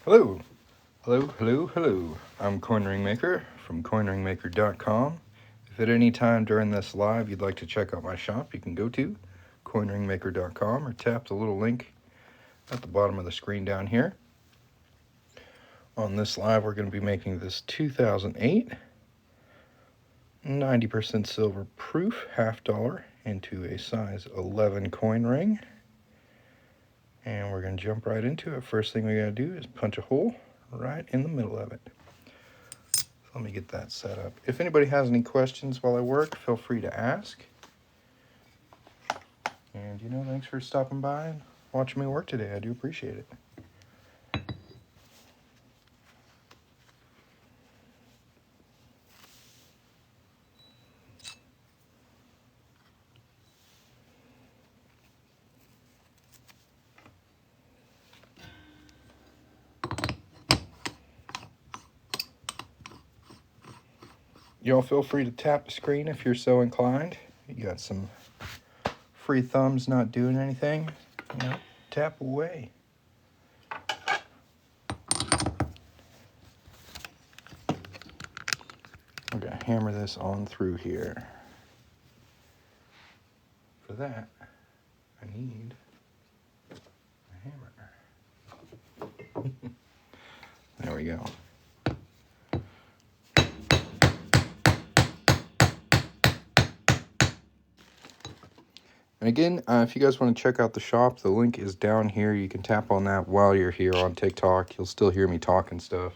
Hello, hello. I'm CoinRingMaker from CoinRingMaker.com. If at any time during this live you'd like to check out my shop, you can go to CoinRingMaker.com or tap the little link at the bottom of the screen down here. On this live, we're going to be making this 2008 90% silver proof half dollar into a size 11 coin ring. And we're going to jump right into it. First thing we got to do is punch a hole right in the middle of it. So let me get that set up. If anybody has any questions while I work, feel free to ask. And, thanks for stopping by and watching me work today. I do appreciate it. Y'all feel free to tap the screen if you're so inclined. You got some free thumbs not doing anything, tap away. We're going to hammer this on through here. For that, I need a hammer. There we go. And again, if you guys want to check out the shop, the link is down here. You can tap on that while you're here on TikTok. You'll still hear me talking stuff.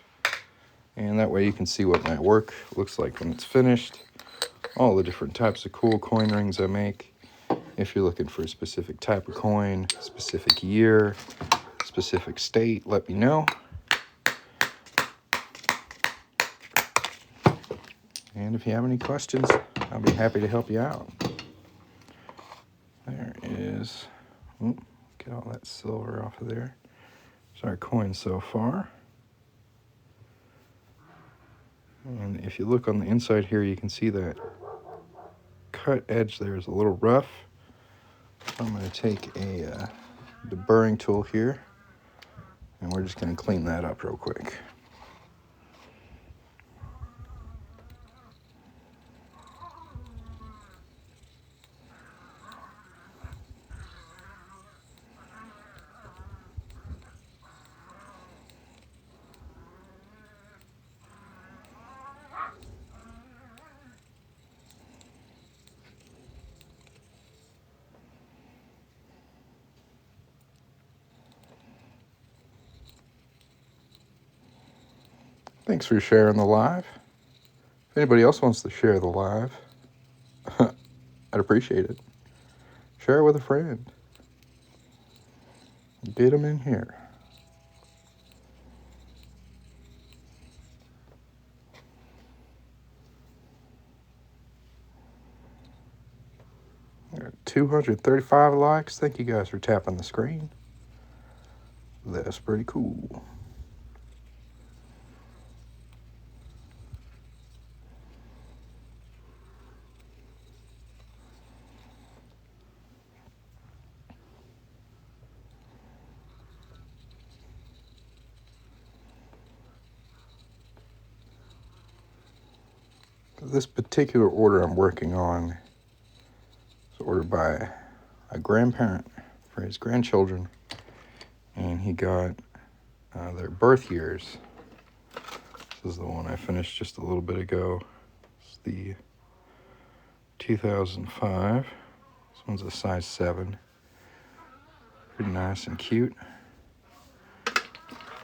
And that way you can see what my work looks like when it's finished. All the different types of cool coin rings I make. If you're looking for a specific type of coin, specific year, specific state, let me know. And if you have any questions, I'll be happy to help you out. There is, get all that silver off of there. There's our coin so far. And if you look on the inside here, you can see that cut edge there is a little rough. I'm going to take a deburring tool here, and we're just going to clean that up real quick. Thanks for sharing the live. If anybody else wants to share the live, I'd appreciate it. Share it with a friend. Get them in here. There are 235 likes. Thank you guys for tapping the screen. That's pretty cool. This particular order I'm working on is ordered by a grandparent for his grandchildren, and he got their birth years. This is the one I finished just a little bit ago. It's the 2005. This one's a size 7. Pretty nice and cute.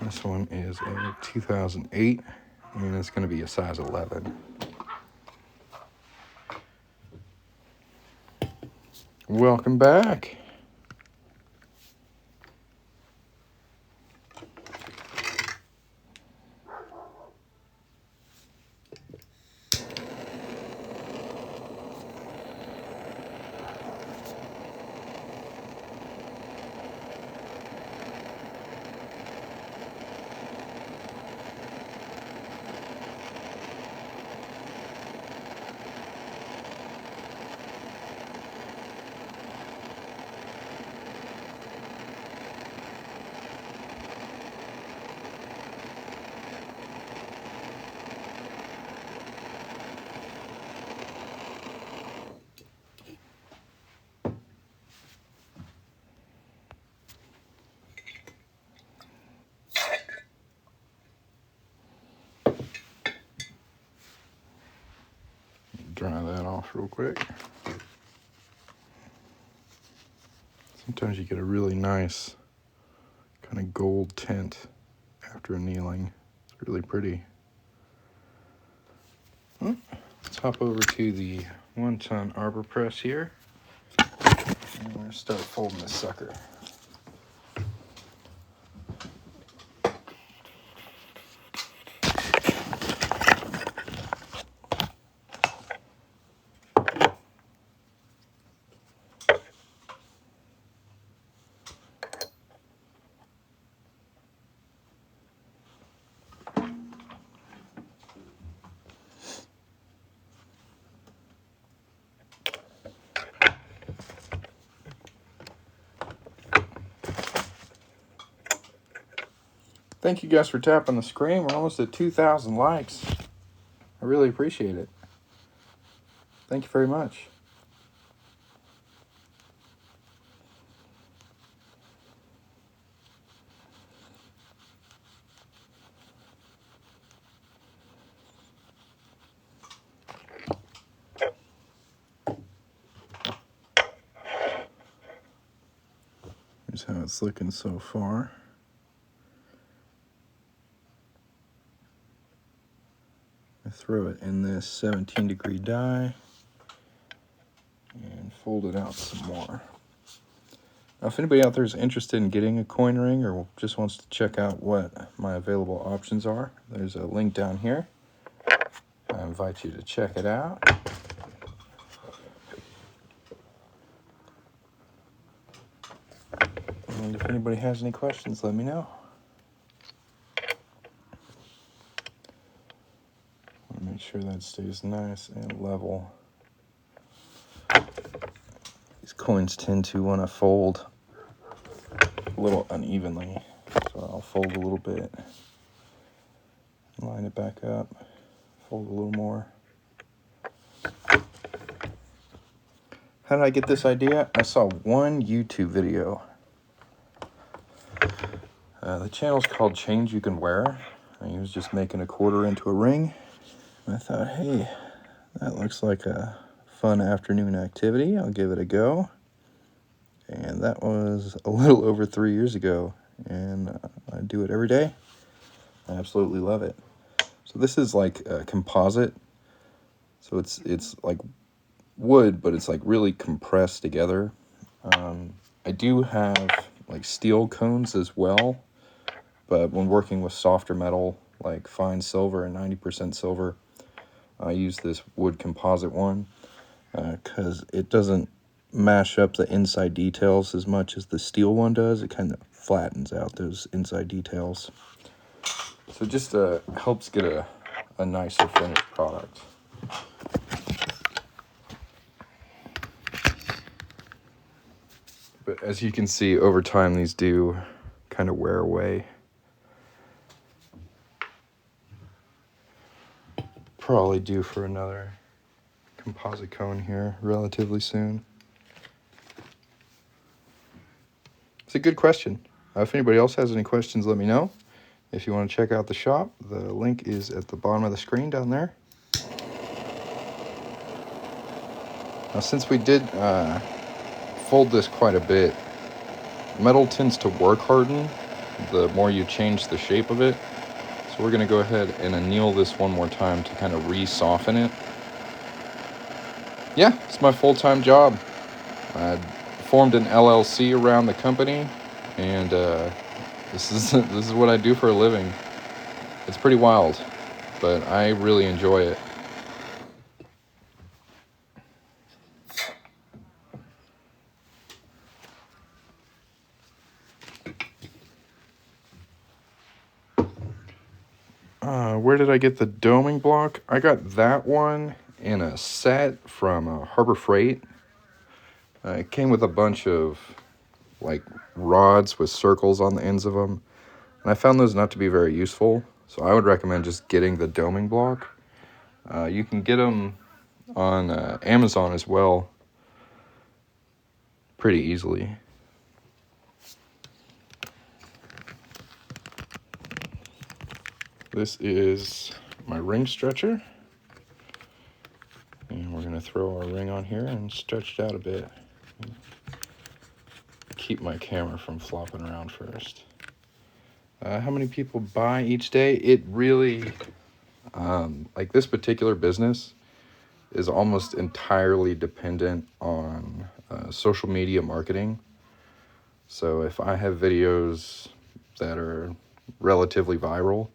This one is a 2008, and it's going to be a size 11. Welcome back. off real quick. Sometimes you get a really nice kind of gold tint after annealing. It's really pretty. Let's hop over to the 1-ton arbor press here. And we're going to start folding this sucker. Thank you guys for tapping the screen. We're almost at 2,000 likes. I really appreciate it. Thank you very much. Here's how it's looking so far. I throw it in this 17-degree die and fold it out some more. Now, if anybody out there is interested in getting a coin ring or just wants to check out what my available options are, there's a link down here. I invite you to check it out. And if anybody has any questions, let me know. Make sure that stays nice and level. These coins tend to want to fold a little unevenly, so I'll fold a little bit, line it back up, fold a little more. How did I get this idea? I saw one YouTube video. The channel's called Change You Can Wear. He was just making a quarter into a ring. I thought, hey, that looks like a fun afternoon activity. I'll give it a go. And that was a little over 3 years ago. And I do it every day. I absolutely love it. So this is like a composite. So it's like wood, but it's like really compressed together. I do have like steel cones as well. But when working with softer metal, like fine silver and 90% silver, I use this wood composite one because it doesn't mash up the inside details as much as the steel one does. It kind of flattens out those inside details. So it just helps get a nicer finished product. But as you can see, over time, these do kind of wear away. Probably due for another composite cone here relatively soon. It's a good question. If anybody else has any questions, let me know. If you want to check out the shop, the link is at the bottom of the screen down there. Now, since we did fold this quite a bit, metal tends to work harden the more you change the shape of it. So we're going to go ahead and anneal this one more time to kind of re-soften it. Yeah, it's my full-time job. I formed an LLC around the company, and this is what I do for a living. It's pretty wild, but I really enjoy it. Where did I get the doming block? I got that one in a set from Harbor Freight. It came with a bunch of like rods with circles on the ends of them, and I found those not to be very useful, so I would recommend just getting the doming block. You can get them on Amazon as well pretty easily. This is my ring stretcher, and we're going to throw our ring on here and stretch it out a bit. Keep my camera from flopping around first. How many people buy each day? It really, like this particular business is almost entirely dependent on social media marketing. So if I have videos that are relatively viral,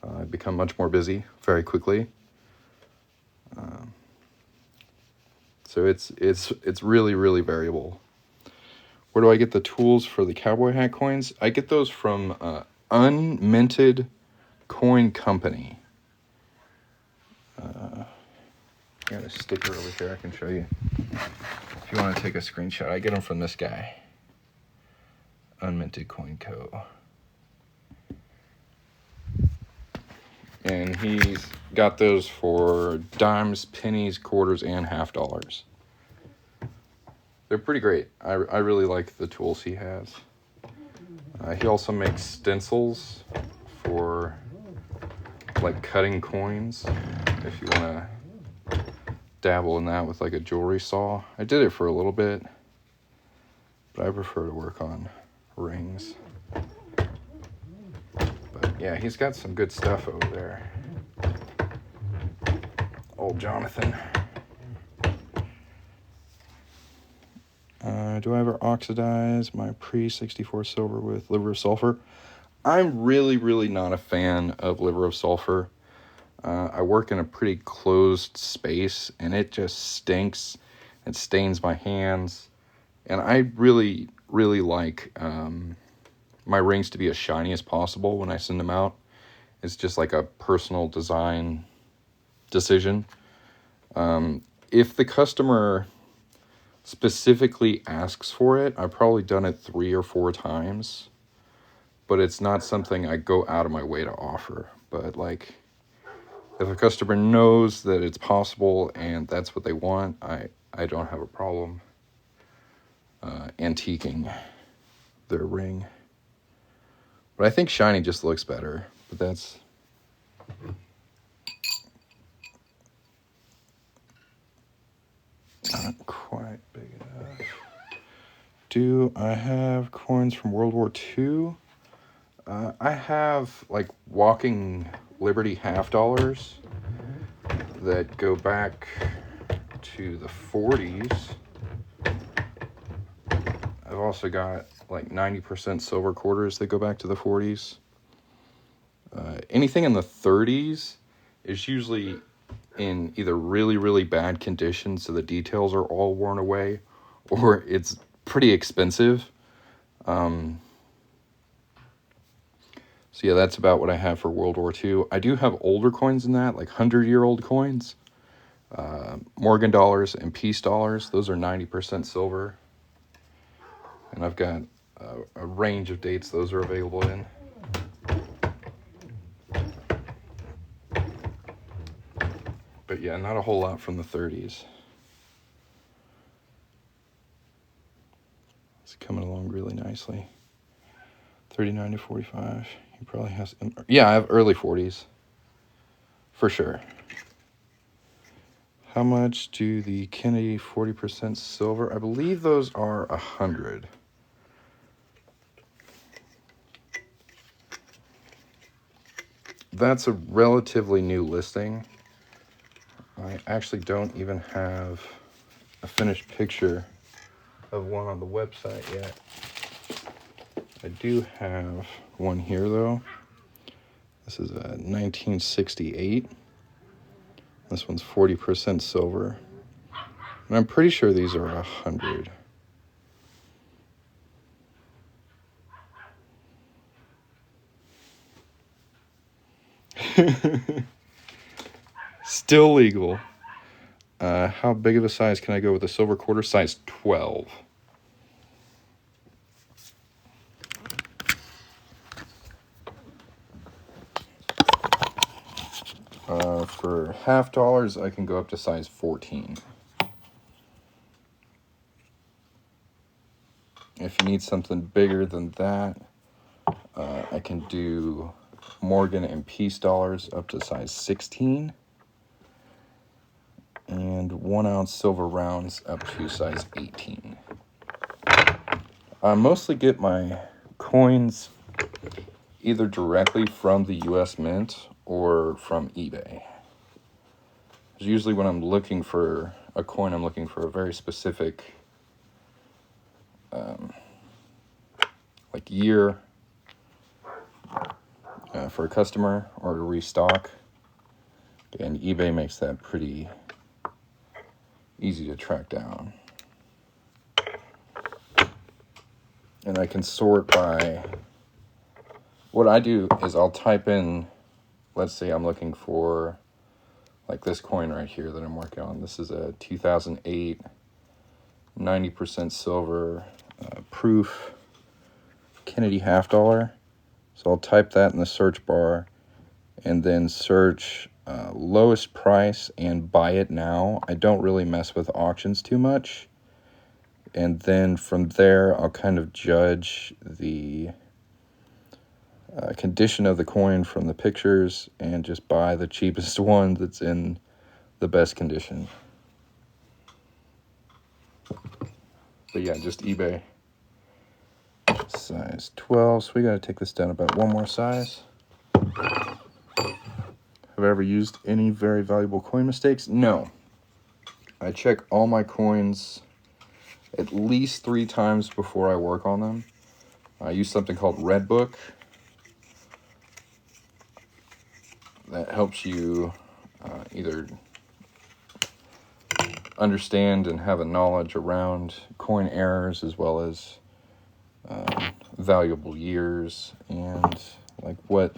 I become much more busy very quickly. So it's really, really variable. Where do I get the tools for the cowboy hat coins? I get those from Unminted Coin Company. Got a sticker over here I can show you. If you want to take a screenshot, I get them from this guy. Unminted Coin Co. And he's got those for dimes, pennies, quarters, and half dollars. They're pretty great. I really like the tools he has. He also makes stencils for like cutting coins, if you want to dabble in that with like a jewelry saw. I did it for a little bit, but I prefer to work on rings. But yeah, he's got some good stuff over there. Old Jonathan. Do I ever oxidize my pre-64 silver with liver of sulfur? I'm really, really not a fan of liver of sulfur. I work in a pretty closed space, and it just stinks. It stains my hands. And I really, really like my rings to be as shiny as possible when I send them out. It's just like a personal design decision. If the customer specifically asks for it, I've probably done it 3 or 4 times, but it's not something I go out of my way to offer. But like, if a customer knows that it's possible and that's what they want, I don't have a problem antiquing their ring. But I think shiny just looks better, but that's not quite big enough. Do I have coins from World War II? I have like walking Liberty half dollars that go back to the 40s. I've also got like 90% silver quarters that go back to the 40s. Anything in the 30s is usually in either really, really bad condition, so the details are all worn away, or it's pretty expensive. So yeah, that's about what I have for World War II. I do have older coins than that, like 100-year-old coins. Morgan dollars and peace dollars. Those are 90% silver. And I've got a range of dates those are available in. But yeah, not a whole lot from the 30s. It's coming along really nicely. 39 to 45. He probably has... Yeah, I have early 40s. For sure. How much do the Kennedy 40% silver? I believe those are 100. That's a relatively new listing. I actually don't even have a finished picture of one on the website yet. I do have one here though. This is a 1968. This one's 40% silver. And I'm pretty sure these are 100. Still legal. How big of a size can I go with a silver quarter? Size 12. For half dollars, I can go up to size 14. If you need something bigger than that, I can do Morgan and peace dollars up to size 16. and 1 ounce silver rounds up to size 18. I mostly get my coins either directly from the US Mint or from eBay. Usually when I'm looking for a coin, I'm looking for a very specific like year for a customer or to restock. And eBay makes that pretty easy to track down. And I can sort by, what I do is I'll type in, let's say I'm looking for like this coin right here that I'm working on. This is a 2008 90% silver proof Kennedy half dollar. So I'll type that in the search bar and then search lowest price and buy it now. I don't really mess with auctions too much. And then from there, I'll kind of judge the condition of the coin from the pictures and just buy the cheapest one that's in the best condition. But yeah, just eBay. Size 12, so we gotta take this down about one more size. Have I ever used any very valuable coin mistakes? No. I check all my coins at least 3 times before I work on them. I use something called Redbook. That helps you either understand and have a knowledge around coin errors as well as valuable years and like what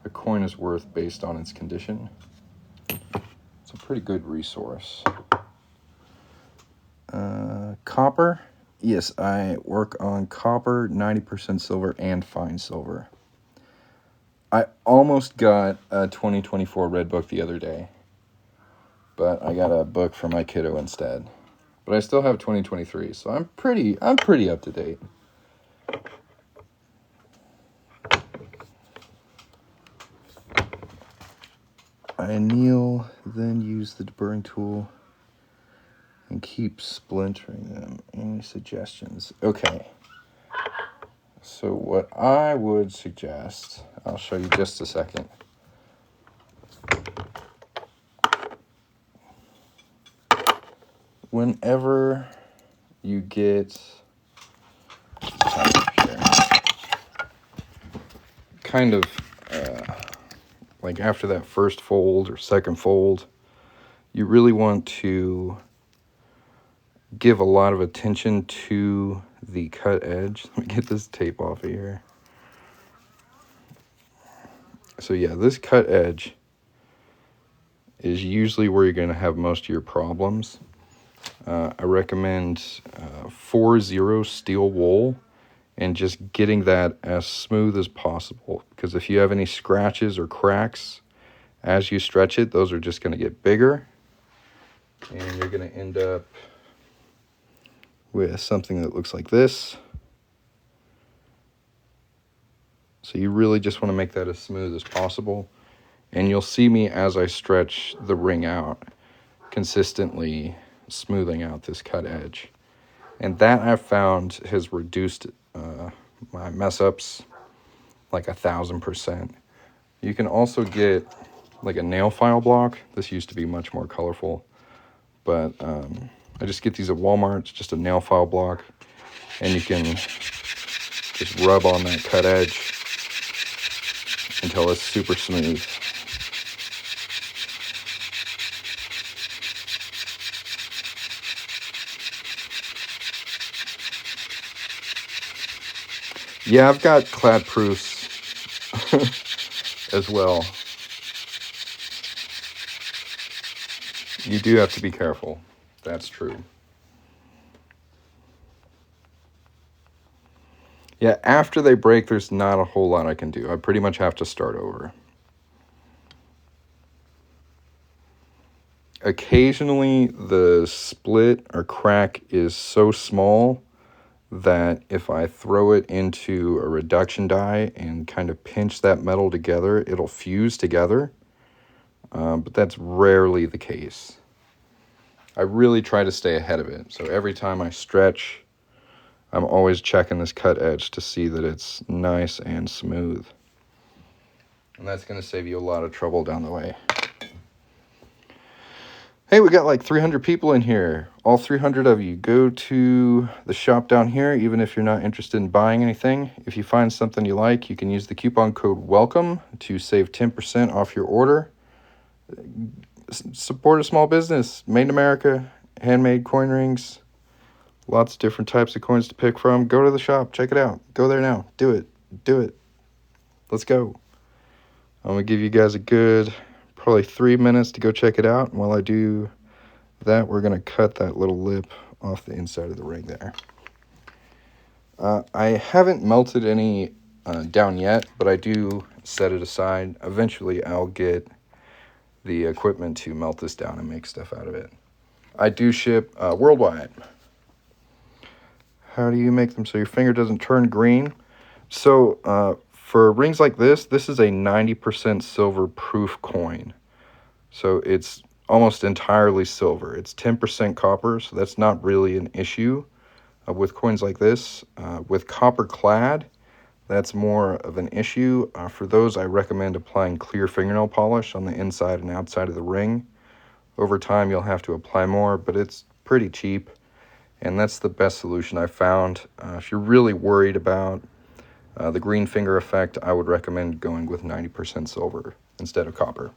a coin is worth based on its condition. It's a pretty good resource. Copper. Yes, I work on copper, 90% silver, and fine silver. I almost got a 2024 red book the other day, but I got a book for my kiddo instead. But I still have 2023, so I'm pretty up to date. I anneal, then use the deburring tool and keep splintering them. Any suggestions? Okay. So what I would suggest, I'll show you just a second. Whenever you get kind of like after that first fold or second fold, you really want to give a lot of attention to the cut edge. Let me get this tape off of here. So yeah, this cut edge is usually where you're going to have most of your problems. I recommend 4-0 steel wool and just getting that as smooth as possible, because if you have any scratches or cracks as you stretch it, those are just going to get bigger and you're going to end up with something that looks like this. So you really just want to make that as smooth as possible. And you'll see me as I stretch the ring out, consistently smoothing out this cut edge. And that I've found has reduced my mess ups like 1,000%. You can also get like a nail file block. This used to be much more colorful, but I just get these at Walmart. It's just a nail file block, and you can just rub on that cut edge until it's super smooth. Yeah, I've got clad proofs as well. You do have to be careful. That's true. Yeah, after they break, there's not a whole lot I can do. I pretty much have to start over. Occasionally, the split or crack is so small that if I throw it into a reduction die and kind of pinch that metal together, it'll fuse together. but that's rarely the case. I really try to stay ahead of it. So every time I stretch, I'm always checking this cut edge to see that it's nice and smooth. And that's going to save you a lot of trouble down the way. Hey, we got like 300 people in here. All 300 of you, go to the shop down here, even if you're not interested in buying anything. If you find something you like, you can use the coupon code WELCOME to save 10% off your order. Support a small business, made in America, handmade coin rings, lots of different types of coins to pick from. Go to the shop, check it out. Go there now. Do it. Do it. Let's go. I'm going to give you guys a good probably 3 minutes to go check it out. And while I do that, we're going to cut that little lip off the inside of the ring there. I haven't melted any down yet, but I do set it aside. Eventually, I'll get the equipment to melt this down and make stuff out of it. I do ship worldwide. How do you make them so your finger doesn't turn green? So for rings like this is a 90% silver proof coin. So it's almost entirely silver. It's 10% copper, so that's not really an issue with coins like this. With copper clad, that's more of an issue. For those, I recommend applying clear fingernail polish on the inside and outside of the ring. Over time, you'll have to apply more, but it's pretty cheap, and that's the best solution I've found. If you're really worried about the green finger effect, I would recommend going with 90% silver instead of copper.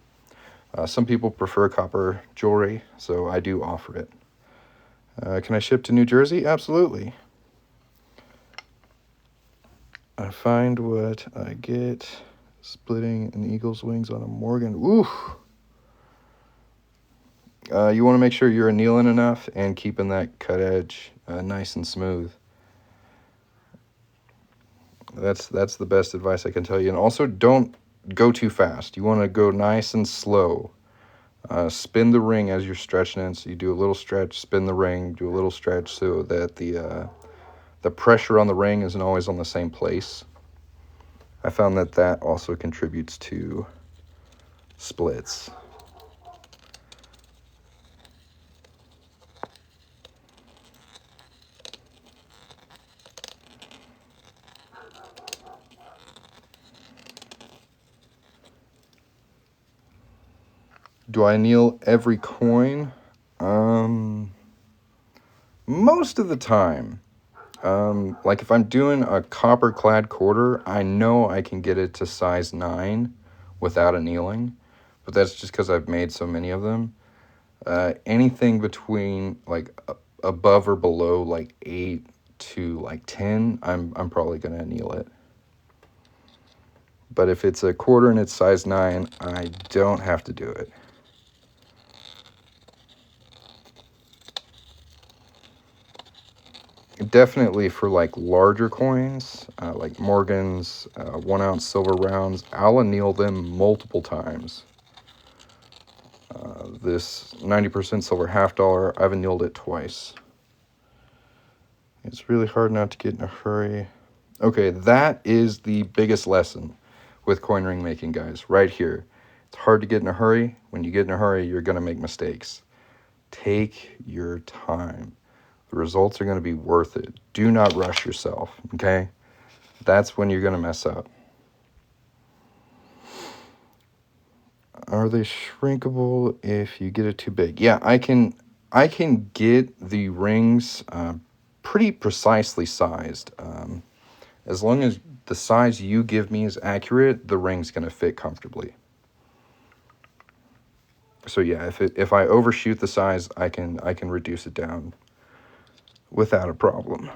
Some people prefer copper jewelry, so I do offer it. Can I ship to New Jersey? Absolutely. I find what I get splitting an eagle's wings on a Morgan. Ooh! You want to make sure you're annealing enough and keeping that cut edge nice and smooth. That's the best advice I can tell you. And also, don't go too fast. You want to go nice and slow. Spin the ring as you're stretching it. So you do a little stretch, spin the ring, do a little stretch so that the pressure on the ring isn't always on the same place. I found that also contributes to splits. Do I anneal every coin? Most of the time. Like if I'm doing a copper clad quarter, I know I can get it to size 9 without annealing, but that's just because I've made so many of them. Anything between like above or below like 8 to like 10, I'm probably going to anneal it. But if it's a quarter and it's size 9, I don't have to do it. Definitely for like larger coins, like Morgans, 1 ounce silver rounds, I'll anneal them multiple times. This 90% silver $half, I've annealed it twice. It's really hard not to get in a hurry. Okay, that is the biggest lesson with coin ring making, guys, right here. It's hard to get in a hurry. When you get in a hurry, you're going to make mistakes. Take your time. The results are going to be worth it. Do not rush yourself, okay? That's when you're going to mess up. Are they shrinkable if you get it too big? Yeah, I can get the rings pretty precisely sized. As long as the size you give me is accurate, the ring's going to fit comfortably. So yeah, if I overshoot the size, I can reduce it down without a problem.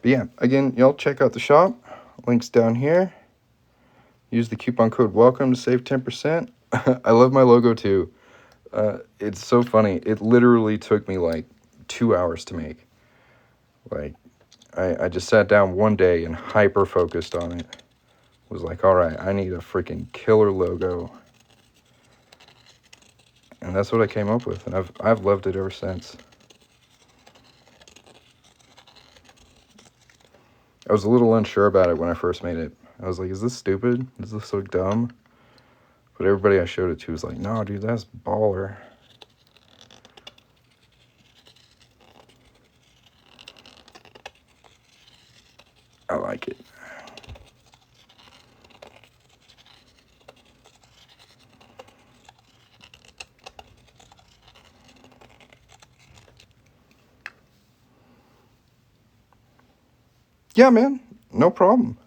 But yeah, again, y'all check out the shop. Links down here. Use the coupon code WELCOME to save 10%. I love my logo too. It's so funny. It literally took me like 2 hours to make. Like, I just sat down one day and hyper focused on it. Was like, all right, I need a freaking killer logo. And that's what I came up with, and I've loved it ever since. I was a little unsure about it when I first made it. I was like, is this stupid? Is this so dumb? But everybody I showed it to was like, no, dude, that's baller. I like it. Yeah, man, no problem.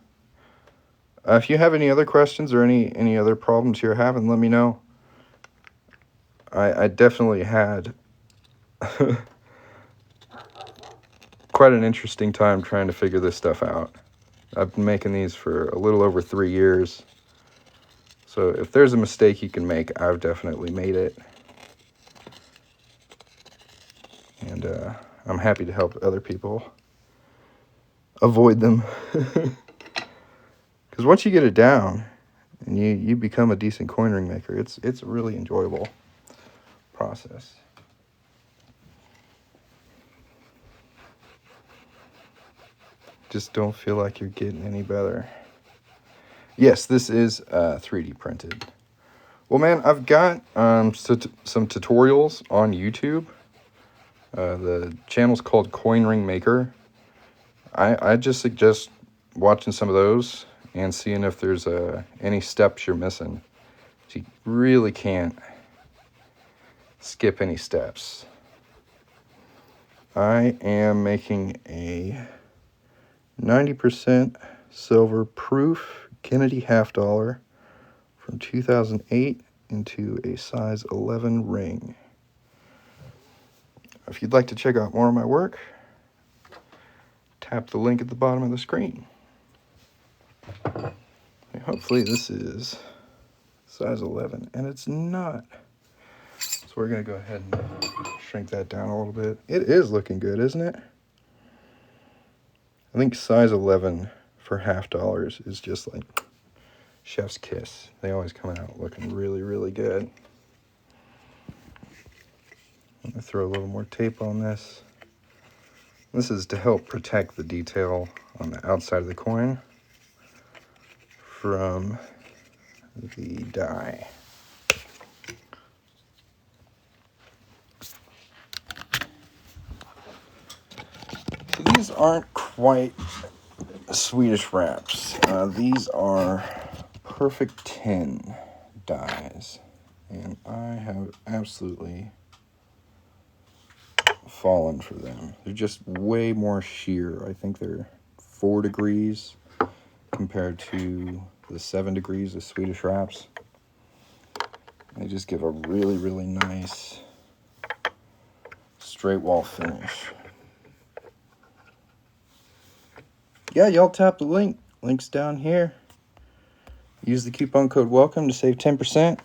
If you have any other questions or any other problems you're having, let me know. I definitely had quite an interesting time trying to figure this stuff out. I've been making these for a little over 3 years. So if there's a mistake you can make, I've definitely made it. And I'm happy to help other people avoid them. Because once you get it down and you become a decent coin ring maker, it's a really enjoyable process. Just don't feel like you're getting any better. Yes, this is 3D printed. Well, man, I've got some tutorials on YouTube. The channel's called Coin Ring Maker. I just suggest watching some of those and seeing if there's any steps you're missing. So you really can't skip any steps. I am making a 90% silver proof Kennedy half dollar from 2008 into a size 11 ring. If you'd like to check out more of my work, tap the link at the bottom of the screen. Hopefully this is size 11, and it's not. So we're going to go ahead and shrink that down a little bit. It is looking good, isn't it? I think size 11 for half dollars is just like chef's kiss. They always come out looking really, really good. I'm going to throw a little more tape on this. This is to help protect the detail on the outside of the coin from the die. So these aren't quite Swedish wraps. These are perfect 10 dies, and I have absolutely fallen for them. They're just way more sheer. I think they're 4 degrees compared to the 7 degrees of Swedish wraps. They just give a really, really nice straight wall finish. Yeah, y'all tap the link. Link's down here. Use the coupon code WELCOME to save 10%.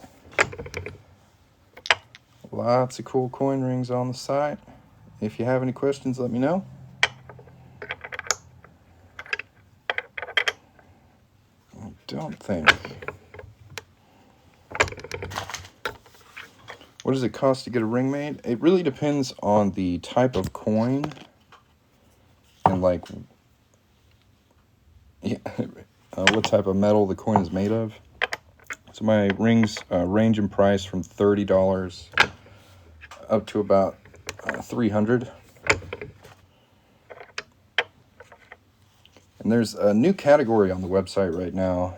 Lots of cool coin rings on the site. If you have any questions, let me know. I don't think. What does it cost to get a ring made? It really depends on the type of coin and like what type of metal the coin is made of. So my rings range in price from $30 up to about $300. And there's a new category on the website right now.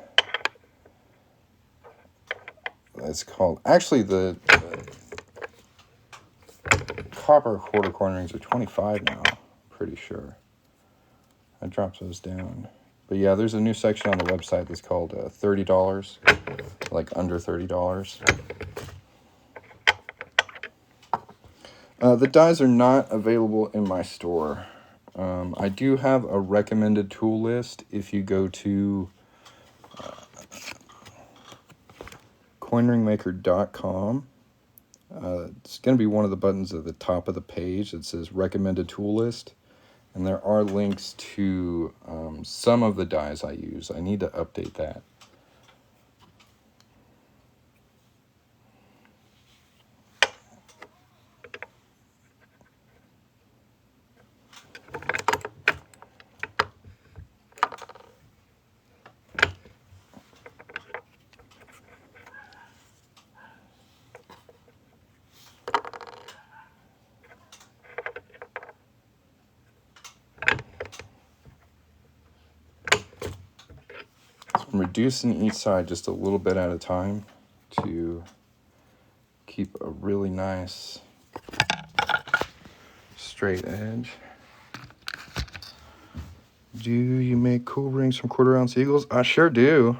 It's called, actually the copper quarter coin rings are $25 now, pretty sure. I dropped those down. But yeah, there's a new section on the website that's called $30, like under $30. The dies are not available in my store. I do have a recommended tool list if you go to coinringmaker.com. It's going to be one of the buttons at the top of the page that says recommended tool list. And there are links to some of the dies I use. I need to update that. I'm reducing each side just a little bit at a time to keep a really nice straight edge. Do you make cool rings from 1/4 ounce eagles? I sure do.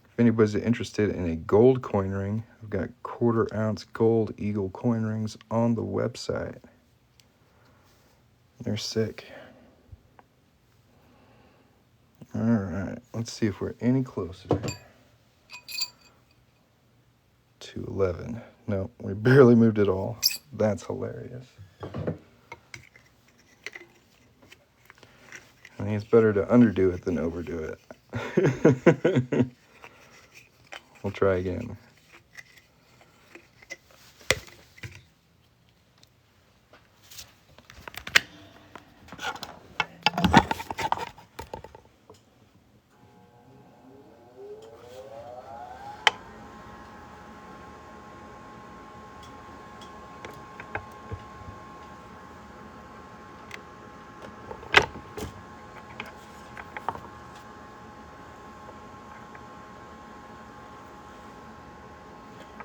If anybody's interested in a gold coin ring, I've got 1/4 ounce gold eagle coin rings on the website. They're sick. All right, let's see if we're any closer to 11. No, we barely moved at all. That's hilarious. I think it's better to underdo it than overdo it. We'll try again.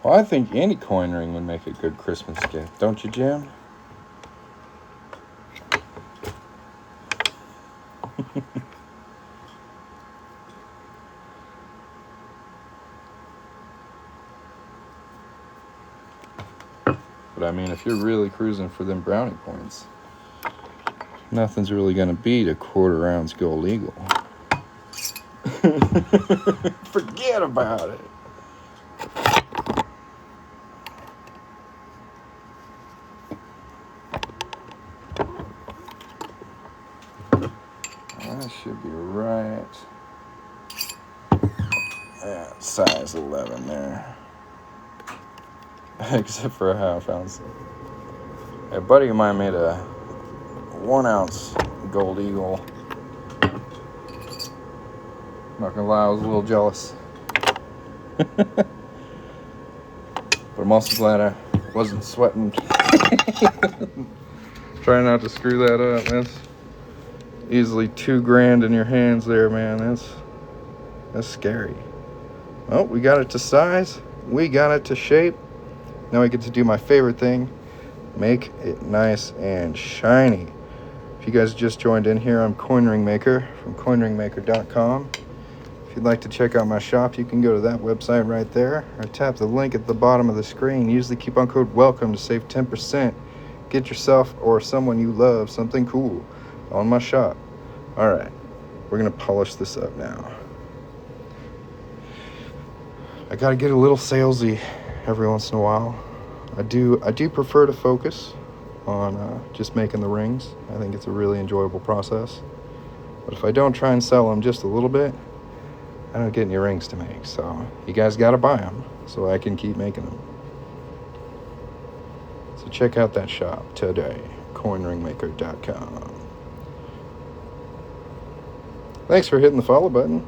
Well, I think any coin ring would make a good Christmas gift, don't you, Jim? But I mean, if you're really cruising for them brownie points, nothing's really going to beat a 1/4 ounce gold eagle. Forget about it. That should be right at size 11 there. Except for a 1/2 ounce. A buddy of mine made a 1 ounce gold eagle. Not gonna lie, I was a little jealous. But I'm also glad I wasn't sweating. Try not to screw that up. That's easily $2,000 in your hands there, man. That's scary. Oh, we got it to size. We got it to shape. Now I get to do my favorite thing. Make it nice and shiny. If you guys just joined in here, I'm Coin Ring Maker from coinringmaker.com. If you'd like to check out my shop, you can go to that website right there, or tap the link at the bottom of the screen. Use the coupon code WELCOME to save 10%. Get yourself or someone you love something cool on my shop. All right, we're gonna polish this up now. I gotta get a little salesy every once in a while. I do prefer to focus on just making the rings. I think it's a really enjoyable process. But if I don't try and sell them just a little bit, I don't get any rings to make. So you guys got to buy them so I can keep making them. So check out that shop today, coinringmaker.com. Thanks for hitting the follow button.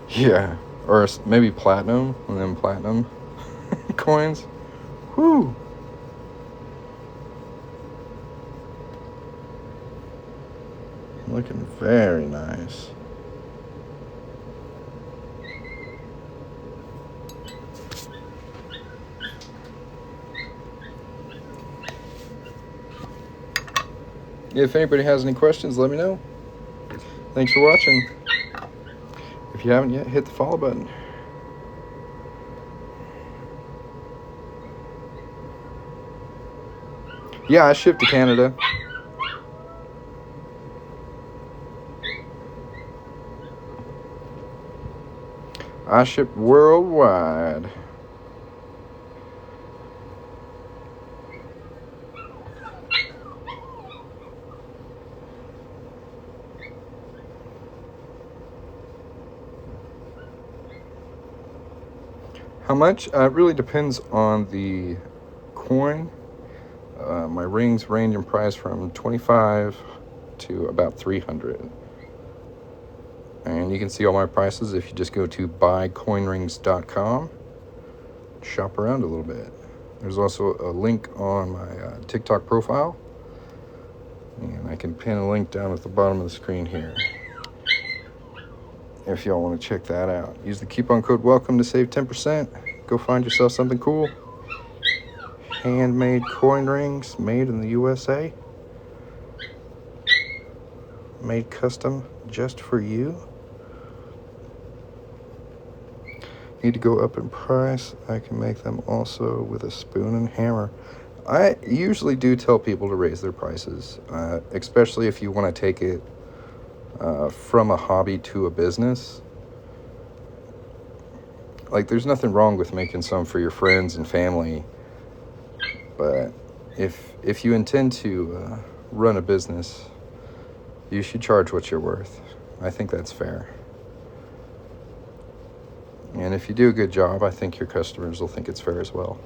Yeah, or maybe platinum, and then platinum coins. Whoo! Looking very nice. If anybody has any questions, let me know. Thanks for watching. If you haven't yet, hit the follow button. Yeah, I ship to Canada. I ship worldwide. How much? It really depends on the coin. My rings range in price from 25 to about 300. And you can see all my prices if you just go to buycoinrings.com. Shop around a little bit. There's also a link on my TikTok profile. And I can pin a link down at the bottom of the screen here if y'all want to check that out. Use the coupon code WELCOME to save 10%. Go find yourself something cool. Handmade coin rings made in the USA. Made custom just for you. Need to go up in price. I can make them also with a spoon and hammer. I usually do tell people to raise their prices, especially if you want to take it from a hobby to a business. Like, there's nothing wrong with making some for your friends and family, but if you intend to run a business, you should charge what you're worth. I think that's fair. And if you do a good job, I think your customers will think it's fair as well.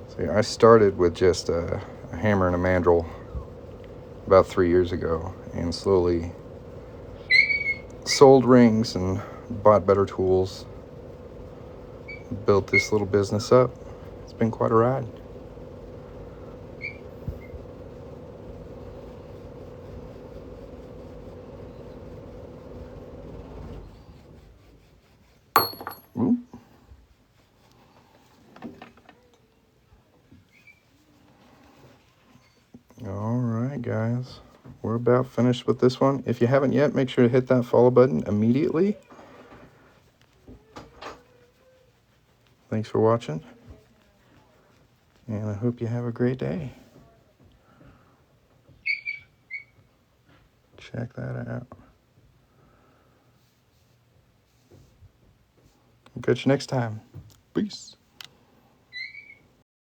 So yeah, I started with just a hammer and a mandrel about 3 years ago, and slowly sold rings and bought better tools, built this little business up. It's been quite a ride. Ooh. All right, guys. We're about finished with this one. If you haven't yet, make sure to hit that follow button immediately. Thanks for watching, and I hope you have a great day. Check that out. Catch you next time. Peace.